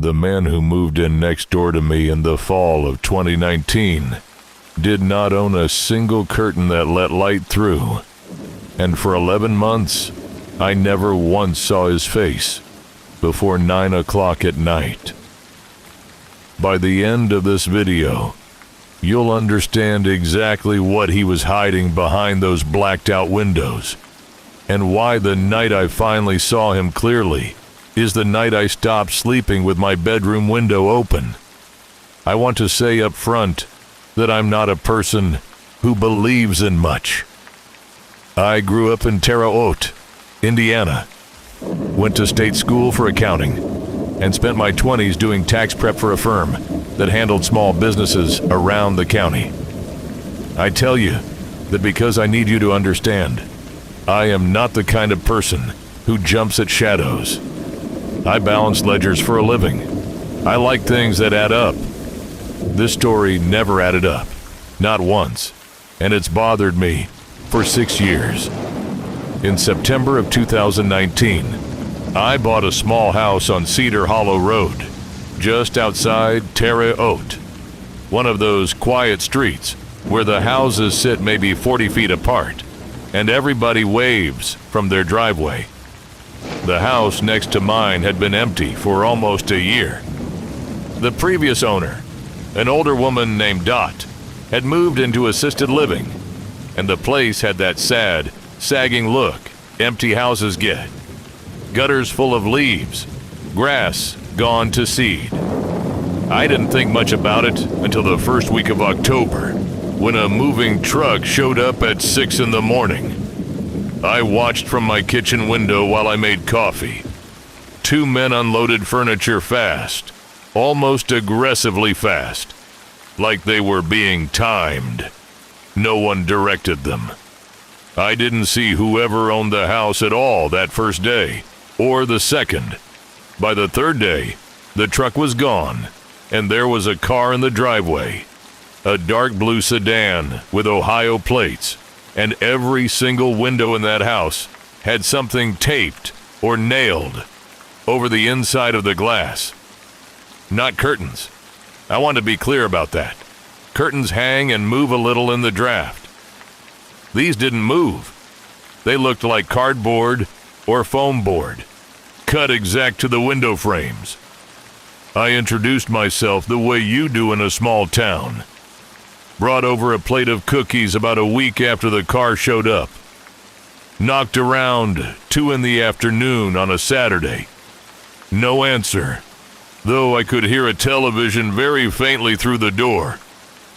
The man who moved in next door to me in the fall of 2019 did not own a single curtain that let light through, and for 11 months, I never once saw his face before 9 o'clock at night. By the end of this video, you'll understand exactly what he was hiding behind those blacked-out windows, and why the night I finally saw him clearly is the night I stopped sleeping with my bedroom window open. I want to say up front that I'm not a person who believes in much. I grew up in Terre Haute, Indiana, went to state school for accounting, and spent my 20s doing tax prep for a firm that handled small businesses around the county. I tell you that because I need you to understand, I am not the kind of person who jumps at shadows. I balance ledgers for a living. I like things that add up. This story never added up, not once, and it's bothered me for 6 years. In September of 2019, I bought a small house on Cedar Hollow Road, just outside Terre Haute, one of those quiet streets where the houses sit maybe 40 feet apart, and everybody waves from their driveway. The house next to mine had been empty for almost a year. The previous owner, an older woman named Dot, had moved into assisted living, and the place had that sad, sagging look empty houses get. Gutters full of leaves, grass gone to seed. I didn't think much about it until the first week of October, when a moving truck showed up at 6 in the morning. I watched from my kitchen window while I made coffee. 2 men unloaded furniture fast, almost aggressively fast, like they were being timed. No one directed them. I didn't see whoever owned the house at all that first day, or the second. By the third day, the truck was gone, and there was a car in the driveway, a dark blue sedan with Ohio plates, and every single window in that house had something taped or nailed over the inside of the glass. Not curtains. I want to be clear about that. Curtains hang and move a little in the draft. These didn't move. They looked like cardboard or foam board, cut exact to the window frames. I introduced myself the way you do in a small town. Brought over a plate of cookies about a week after the car showed up. Knocked around 2 in the afternoon on a Saturday. No answer, though I could hear a television very faintly through the door.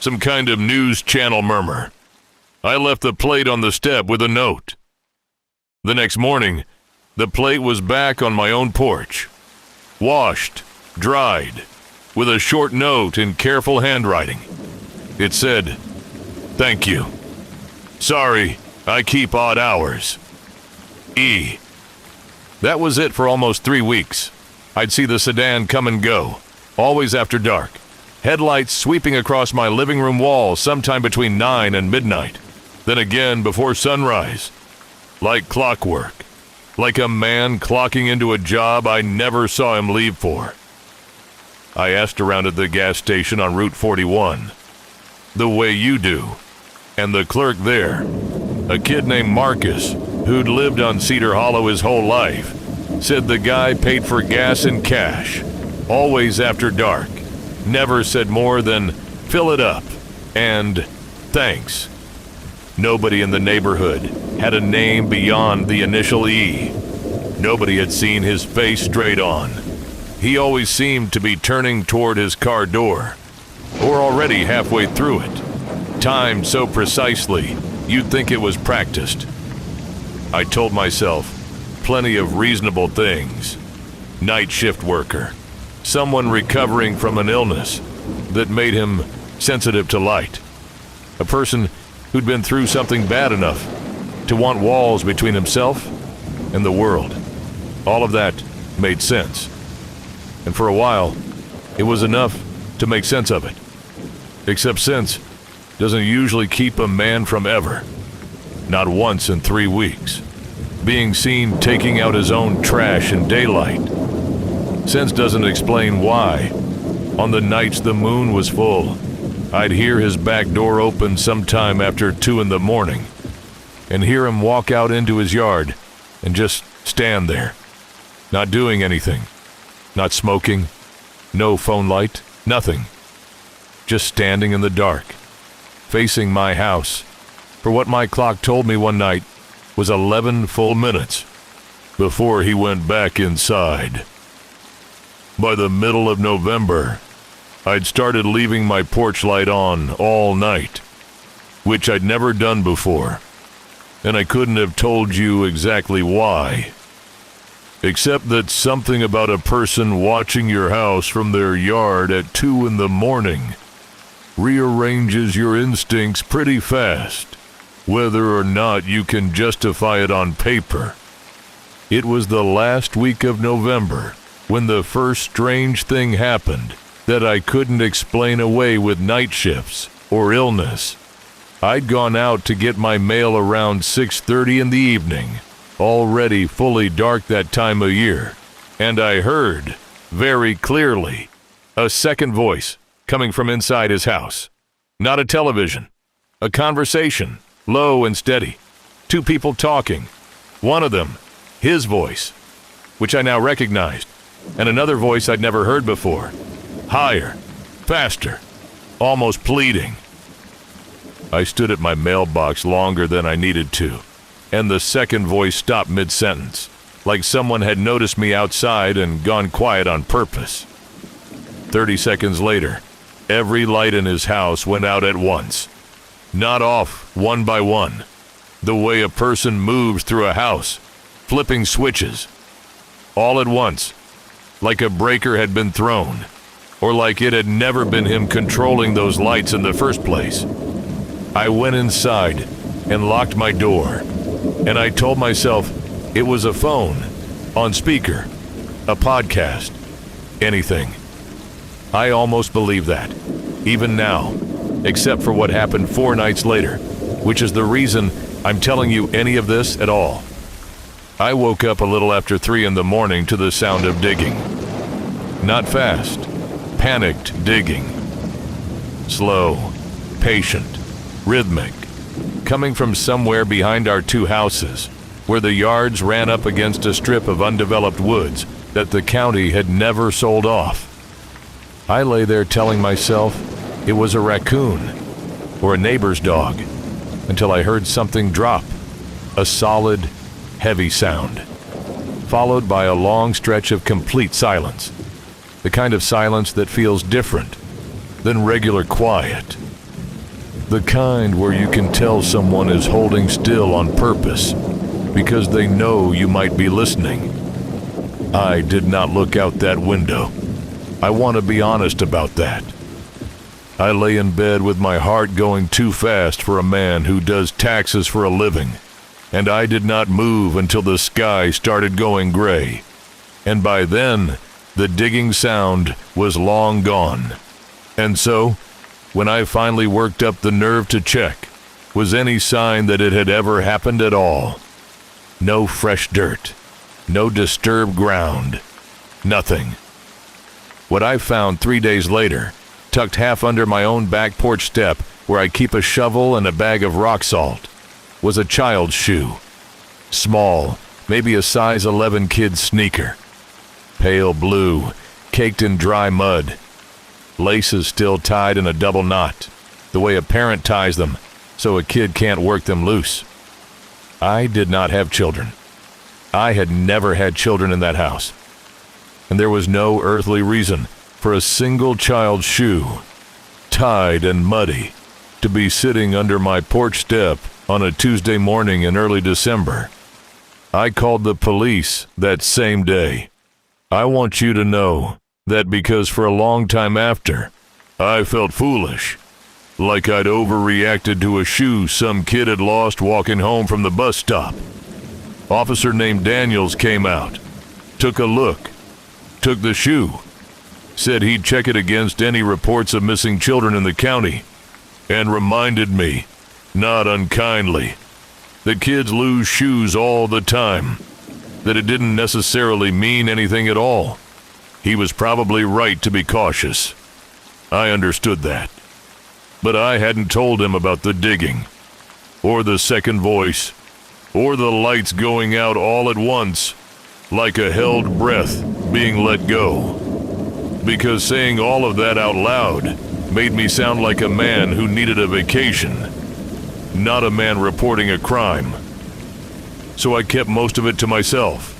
Some kind of news channel murmur. I left the plate on the step with a note. The next morning, the plate was back on my own porch. Washed, dried, with a short note in careful handwriting. It said, "Thank you. Sorry, I keep odd hours. E." That was it for almost 3 weeks. I'd see the sedan come and go, always after dark. Headlights sweeping across my living room wall sometime between 9 and midnight. Then again before sunrise. Like clockwork. Like a man clocking into a job I never saw him leave for. I asked around at the gas station on Route 41. The way you do. And the clerk there, a kid named Marcus, who'd lived on Cedar Hollow his whole life, said the guy paid for gas in cash, always after dark. Never said more than, "Fill it up," and "Thanks." Nobody in the neighborhood had a name beyond the initial E. Nobody had seen his face straight on. He always seemed to be turning toward his car door, or already halfway through it, timed so precisely you'd think it was practiced. I told myself plenty of reasonable things. Night shift worker, someone recovering from an illness that made him sensitive to light, a person who'd been through something bad enough to want walls between himself and the world. All of that made sense. And for a while, it was enough to make sense of it. Except sense doesn't usually keep a man from ever, not once in 3 weeks, being seen taking out his own trash in daylight. Sense doesn't explain why. On the nights the moon was full, I'd hear his back door open sometime after 2 in the morning, and hear him walk out into his yard and just stand there, not doing anything, not smoking, no phone light, nothing. Just standing in the dark, facing my house, for what my clock told me one night was 11 full minutes before he went back inside. By the middle of November, I'd started leaving my porch light on all night, which I'd never done before, and I couldn't have told you exactly why, except that something about a person watching your house from their yard at 2 in the morning rearranges your instincts pretty fast, whether or not you can justify it on paper. It was the last week of November when the first strange thing happened that I couldn't explain away with night shifts or illness. I'd gone out to get my mail around 6:30 in the evening, already fully dark that time of year, and I heard, very clearly, a second voice coming from inside his house. Not a television, a conversation, low and steady, 2 people talking, one of them, his voice, which I now recognized, and another voice I'd never heard before, higher, faster, almost pleading. I stood at my mailbox longer than I needed to, and the second voice stopped mid-sentence, like someone had noticed me outside and gone quiet on purpose. 30 seconds later, every light in his house went out at once, not off one by one, the way a person moves through a house, flipping switches, all at once, like a breaker had been thrown, or like it had never been him controlling those lights in the first place. I went inside and locked my door, and I told myself it was a phone, on speaker, a podcast, anything. I almost believe that, even now, except for what happened 4 nights later, which is the reason I'm telling you any of this at all. I woke up a little after 3 in the morning to the sound of digging. Not fast, panicked digging. Slow, patient, rhythmic, coming from somewhere behind our 2 houses, where the yards ran up against a strip of undeveloped woods that the county had never sold off. I lay there telling myself it was a raccoon or a neighbor's dog until I heard something drop, a solid, heavy sound, followed by a long stretch of complete silence, the kind of silence that feels different than regular quiet, the kind where you can tell someone is holding still on purpose because they know you might be listening. I did not look out that window. I want to be honest about that. I lay in bed with my heart going too fast for a man who does taxes for a living, and I did not move until the sky started going gray, and by then, the digging sound was long gone. And so, when I finally worked up the nerve to check, was any sign that it had ever happened at all. No fresh dirt, no disturbed ground, nothing. What I found 3 days later, tucked half under my own back porch step where I keep a shovel and a bag of rock salt, was a child's shoe. Small, maybe a size 11 kid's sneaker. Pale blue, caked in dry mud. Laces still tied in a double knot, the way a parent ties them, so a kid can't work them loose. I did not have children. I had never had children in that house. And there was no earthly reason for a single child's shoe, tied and muddy, to be sitting under my porch step on a Tuesday morning in early December. I called the police that same day. I want you to know that because for a long time after, I felt foolish, like I'd overreacted to a shoe some kid had lost walking home from the bus stop. Officer named Daniels came out, took a look, took the shoe, said he'd check it against any reports of missing children in the county, and reminded me, not unkindly, that kids lose shoes all the time, that it didn't necessarily mean anything at all. He was probably right to be cautious. I understood that. But I hadn't told him about the digging, or the second voice, or the lights going out all at once, like a held breath being let go. Because saying all of that out loud made me sound like a man who needed a vacation, not a man reporting a crime. So I kept most of it to myself,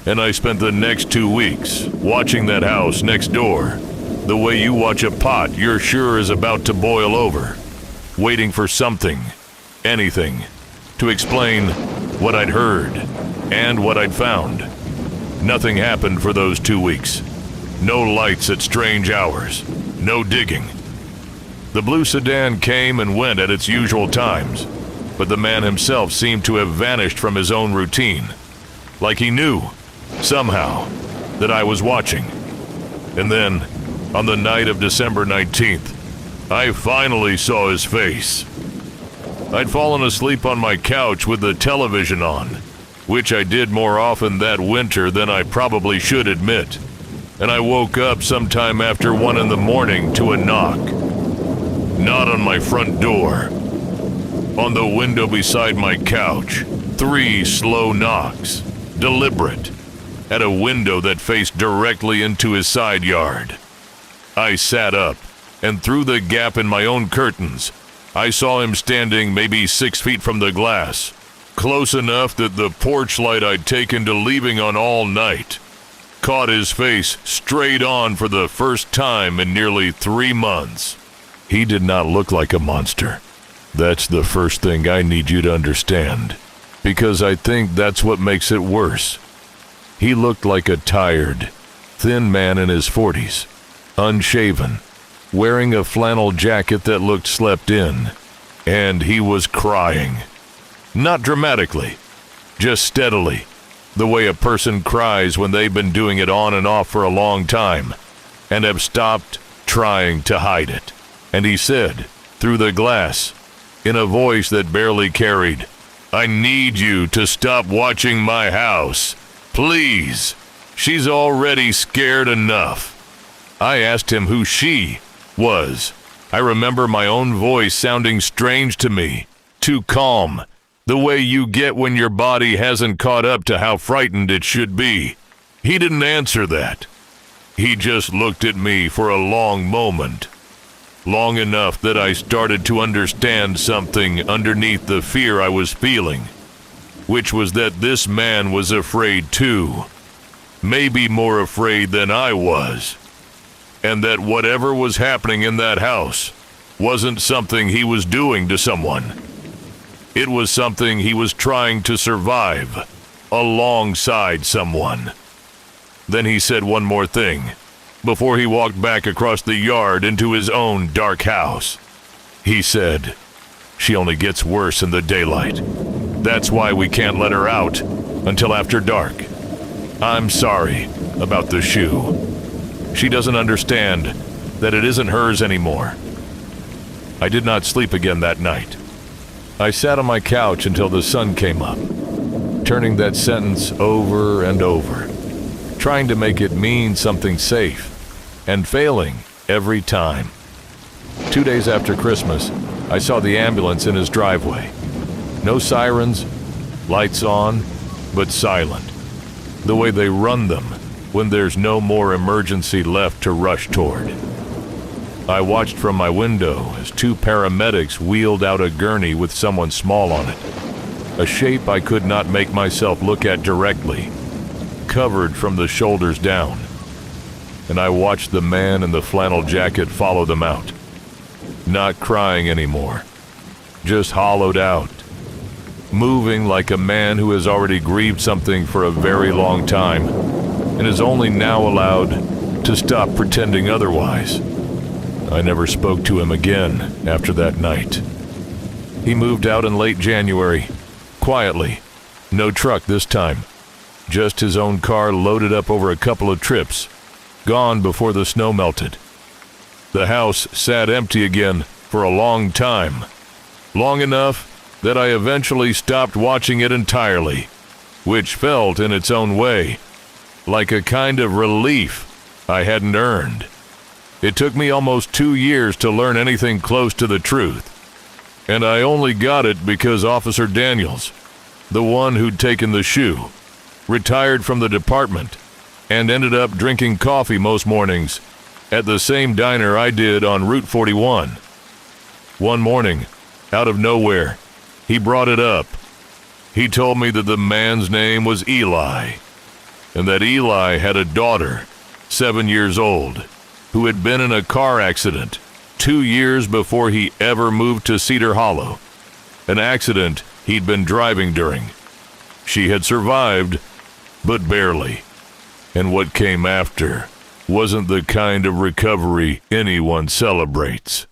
and I spent the next 2 weeks watching that house next door, the way you watch a pot you're sure is about to boil over, waiting for something, anything, to explain what I'd heard and what I'd found. Nothing happened for those 2 weeks. No lights at strange hours. No digging. The blue sedan came and went at its usual times, but the man himself seemed to have vanished from his own routine, like he knew, somehow, that I was watching. And then, on the night of December 19th, I finally saw his face. I'd fallen asleep on my couch with the television on, which I did more often that winter than I probably should admit, and I woke up sometime after 1 a.m. to a knock. Not on my front door. On the window beside my couch, 3 slow knocks, deliberate, at a window that faced directly into his side yard. I sat up, and through the gap in my own curtains, I saw him standing maybe 6 feet from the glass, close enough that the porch light I'd taken to leaving on all night caught his face straight on for the first time in nearly 3 months. He did not look like a monster. That's the first thing I need you to understand, because I think that's what makes it worse. He looked like a tired, thin man in his 40s, unshaven, wearing a flannel jacket that looked slept in, and he was crying. Not dramatically, just steadily, the way a person cries when they've been doing it on and off for a long time, and have stopped trying to hide it. And he said, through the glass, in a voice that barely carried, "I need you to stop watching my house. Please. She's already scared enough." I asked him who she was. I remember my own voice sounding strange to me, too calm, the way you get when your body hasn't caught up to how frightened it should be. He didn't answer that. He just looked at me for a long moment. Long enough that I started to understand something underneath the fear I was feeling, which was that this man was afraid too, maybe more afraid than I was, and that whatever was happening in that house wasn't something he was doing to someone. It was something he was trying to survive alongside someone. Then he said one more thing, before he walked back across the yard into his own dark house. He said, "She only gets worse in the daylight. That's why we can't let her out until after dark. I'm sorry about the shoe. She doesn't understand that it isn't hers anymore." I did not sleep again that night. I sat on my couch until the sun came up, turning that sentence over and over, trying to make it mean something safe, and failing every time. 2 days after Christmas, I saw the ambulance in his driveway. No sirens, lights on, but silent, the way they run them when there's no more emergency left to rush toward. I watched from my window as 2 paramedics wheeled out a gurney with someone small on it, a shape I could not make myself look at directly, covered from the shoulders down. And I watched the man in the flannel jacket follow them out, not crying anymore, just hollowed out, moving like a man who has already grieved something for a very long time and is only now allowed to stop pretending otherwise. I never spoke to him again after that night. He moved out in late January, quietly, no truck this time, just his own car loaded up over a couple of trips, gone before the snow melted. The house sat empty again for a long time, long enough that I eventually stopped watching it entirely, which felt in its own way like a kind of relief I hadn't earned. It took me almost 2 years to learn anything close to the truth. And I only got it because Officer Daniels, the one who'd taken the shoe, retired from the department and ended up drinking coffee most mornings at the same diner I did on Route 41. One morning, out of nowhere, he brought it up. He told me that the man's name was Eli, and that Eli had a daughter, 7 years old, who had been in a car accident 2 years before he ever moved to Cedar Hollow, an accident he'd been driving during. She had survived, but barely, and what came after wasn't the kind of recovery anyone celebrates.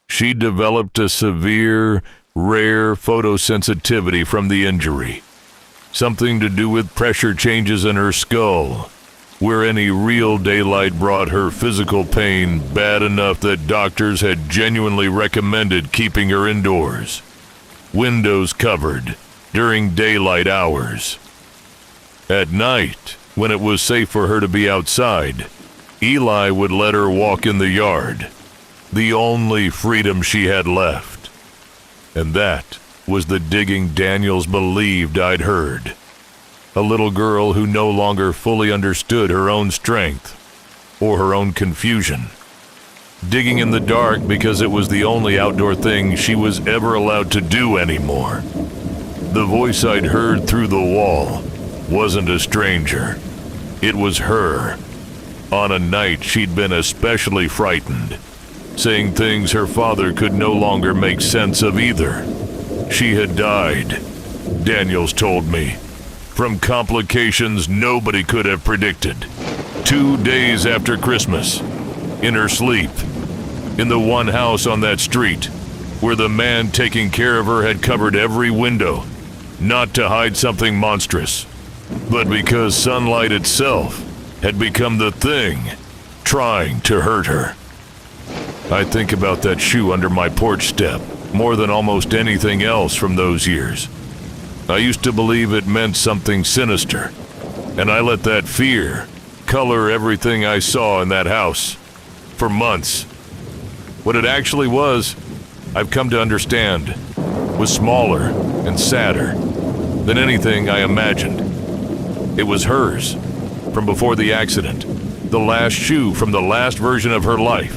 She developed a severe, rare photosensitivity from the injury, something to do with pressure changes in her skull, where any real daylight brought her physical pain bad enough that doctors had genuinely recommended keeping her indoors, windows covered, during daylight hours. At night, when it was safe for her to be outside, Eli would let her walk in the yard, the only freedom she had left. And that was the digging Daniels believed I'd heard. A little girl who no longer fully understood her own strength or her own confusion. Digging in the dark because it was the only outdoor thing she was ever allowed to do anymore. The voice I'd heard through the wall wasn't a stranger. It was her. On a night she'd been especially frightened, saying things her father could no longer make sense of either. She had died, Daniels told me, from complications nobody could have predicted. 2 days after Christmas, in her sleep, in the one house on that street, where the man taking care of her had covered every window, not to hide something monstrous, but because sunlight itself had become the thing trying to hurt her. I think about that shoe under my porch step more than almost anything else from those years. I used to believe it meant something sinister, and I let that fear color everything I saw in that house for months. What it actually was, I've come to understand, was smaller and sadder than anything I imagined. It was hers, from before the accident, the last shoe from the last version of her life,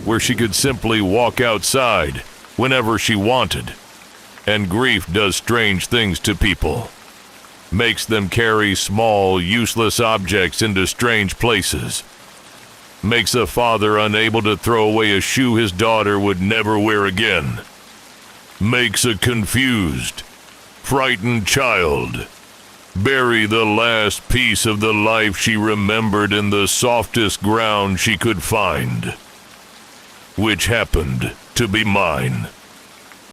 where she could simply walk outside whenever she wanted. And grief does strange things to people. Makes them carry small, useless objects into strange places. Makes a father unable to throw away a shoe his daughter would never wear again. Makes a confused, frightened child bury the last piece of the life she remembered in the softest ground she could find, which happened to be mine.